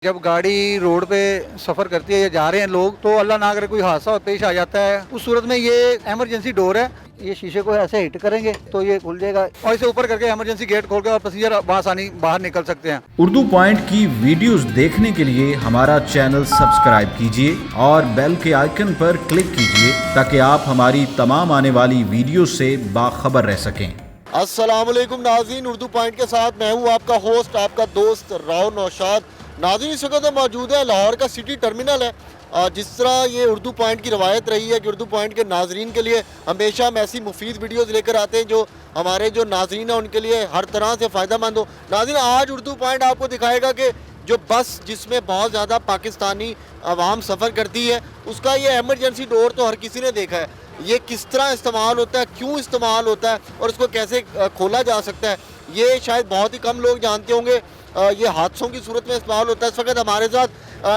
जब गाड़ी रोड पे सफ़र करती है या जा रहे हैं लोग तो अल्लाह ना करे कोई हादसा पेश आ जाता है, उस सूरत में ये इमरजेंसी डोर है, ये शीशे को ऐसे हिट करेंगे तो ये खुल जाएगा और इसे ऊपर करके इमरजेंसी गेट खोल के और पैसेंजर आसानी बाहर निकल सकते हैं। उर्दू पॉइंट की वीडियोस देखने के लिए हमारा चैनल सब्सक्राइब कीजिए और बेल के आइकन पर क्लिक कीजिए ताकि आप हमारी तमाम आने वाली वीडियो से बाखबर रह सकें। अस्सलाम वालेकुम नाज़रीन, उर्दू पॉइंट के साथ मैं हूँ आपका होस्ट, आपका दोस्त राव नौशाद। नाज़रीन इस वक्त मौजूद है लाहौर का सिटी टर्मिनल है। जिस तरह ये उर्दू पॉइंट की रवायत रही है कि उर्दू पॉइंट के नाज़रीन के लिए हमेशा हम ऐसी मुफीद वीडियोज़ लेकर आते हैं जो हमारे जो नाज़रीन हैं उनके लिए हर तरह से फ़ायदा मंद हो। नाज़रीन आज उर्दू पॉइंट आपको दिखाएगा कि जो बस जिसमें बहुत ज़्यादा पाकिस्तानी आवाम सफ़र करती है उसका ये एमरजेंसी डोर तो हर किसी ने देखा है, ये किस तरह इस्तेमाल होता है, क्यों इस्तेमाल होता है और इसको कैसे खोला जा सकता है, ये शायद बहुत ही कम लोग जानते होंगे। ये हादसों की सूरत में इस्तेमाल होता है। इस वक्त हमारे साथ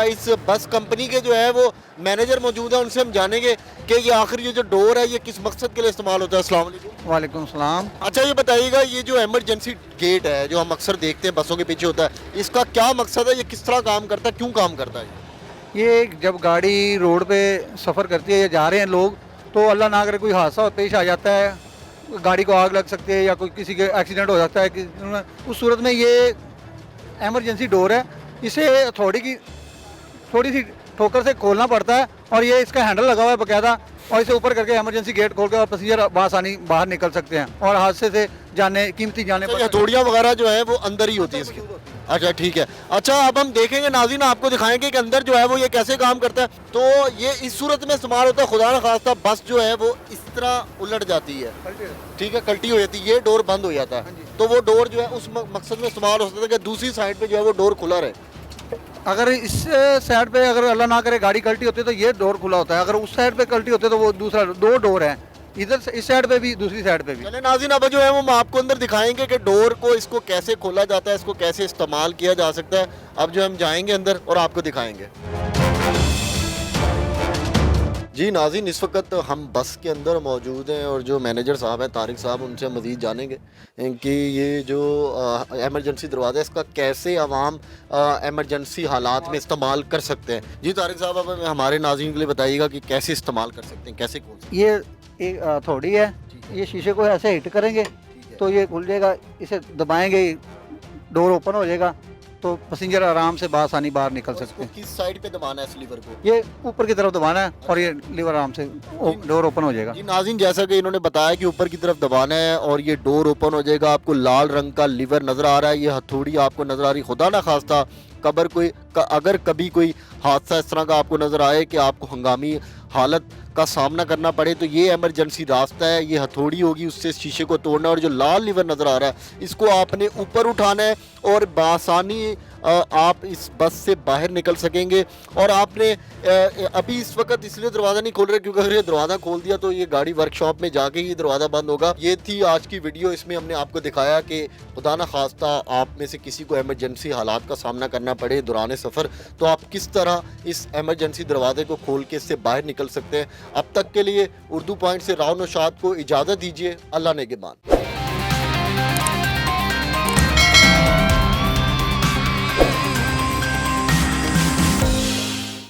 इस बस कंपनी के जो है वो मैनेजर मौजूद है, उनसे हम जानेंगे कि ये आखिर ये जो डोर है ये किस मकसद के लिए इस्तेमाल होता है। अस्सलाम वालेकुम। वालेकुम सलाम। अच्छा ये बताइएगा, ये जो एमरजेंसी गेट है जो हम अक्सर देखते हैं बसों के पीछे होता है, इसका क्या मकसद है, ये किस तरह काम करता है, क्यों काम करता है? ये जब गाड़ी रोड पे सफ़र करती है या जा रहे हैं लोग तो अल्लाह ना करे कोई हादसा पेश आ जाता है, गाड़ी को आग लग सकती है या कोई किसी के एक्सीडेंट हो जाता है उस सूरत में ये एमरजेंसी डोर है, इसे थोड़ी सी ठोकर से खोलना पड़ता है और ये इसका हैंडल लगा हुआ है बाकायदा और इसे ऊपर करके इमरजेंसी गेट खोल के और पैसेंजर आसानी बाहर निकल सकते हैं और हादसे से कीमती जाने पर हथौड़ियाँ वगैरह जो है वो अंदर ही होती है इसकी। अच्छा ठीक है। अच्छा अब हम देखेंगे नाज़रीन, आपको दिखाएंगे कि अंदर जो है वो ये कैसे काम करता है। तो ये इस सूरत में इस्तेमाल होता है, खुदा न खास्ता बस जो है वो इस तरह उलट जाती है, ठीक है, कल्टी हो जाती है, ये डोर बंद हो जाता है, तो वो डोर जो है उस मकसद में इस्तेमाल हो सकता है कि दूसरी साइड पे जो है वो डोर खुला रहे। अगर इस साइड पे अगर अल्लाह ना करे गाड़ी कल्टी होती है तो ये डोर खुला होता है, अगर उस साइड पे कल्टी होती है तो वो दूसरा, दो डोर है, इधर से इस साइड पे भी दूसरी साइड पे भी। चले नाज़रीन अब जो है वो हम आपको अंदर दिखाएंगे कि डोर को इसको कैसे खोला जाता है, इसको कैसे इस्तेमाल किया जा सकता है। अब जो हम जाएंगे अंदर और आपको दिखाएंगे। जी नाज़रीन इस वक्त हम बस के अंदर मौजूद हैं और जो मैनेजर साहब हैं तारिक साहब, उनसे हम मज़ीद जानेंगे कि ये जो एमरजेंसी दरवाज़ा है इसका कैसे आवाम एमरजेंसी हालात में इस्तेमाल कर सकते हैं। जी तारिक साहब अब हमारे नाज़रीन के लिए बताइएगा कि कैसे इस्तेमाल कर सकते हैं, कैसे खोल सकते हैं। ये एक हथौड़ी है, ये शीशे को ऐसे हिट करेंगे तो ये खुल जाएगा, इसे दबाएंगे डोर ओपन हो जाएगा तो पैसेंजर आराम से बासानी बाहर निकल सकते हैं। किस साइड पे दबाना है इस लीवर को? ये ऊपर की तरफ दबाना है और ये लीवर आराम से डोर ओपन हो जाएगा। जी नाज़रीन जैसा कि इन्होंने बताया कि ऊपर की तरफ दबाना है और ये डोर ओपन हो जाएगा। आपको लाल रंग का लीवर नज़र आ रहा है, ये हथौड़ी आपको नज़र आ रही। खुदा ना खास्ता अगर कभी कोई हादसा इस तरह का आपको नज़र आए कि आपको हंगामी हालत का सामना करना पड़े तो ये एमरजेंसी रास्ता है, ये हथौड़ी होगी, उससे शीशे को तोड़ना और जो लाल लीवर नज़र आ रहा है इसको आपने ऊपर उठाना है और बासानी आप इस बस से बाहर निकल सकेंगे। और आपने अभी इस वक्त इसलिए दरवाज़ा नहीं खोल रहे क्योंकि अगर ये दरवाज़ा खोल दिया तो ये गाड़ी वर्कशॉप में जाके ही दरवाज़ा बंद होगा। ये थी आज की वीडियो, इसमें हमने आपको दिखाया कि खुदा न खास्ता आप में से किसी को एमरजेंसी हालात का सामना करना पड़े दौरान सफ़र तो आप किस तरह इस एमरजेंसी दरवाजे को खोल के इससे बाहर निकल सकते हैं। अब तक के लिए उर्दू पॉइंट से राव नौशाद को इजाज़त दीजिए। अल्लाह नेगेबान।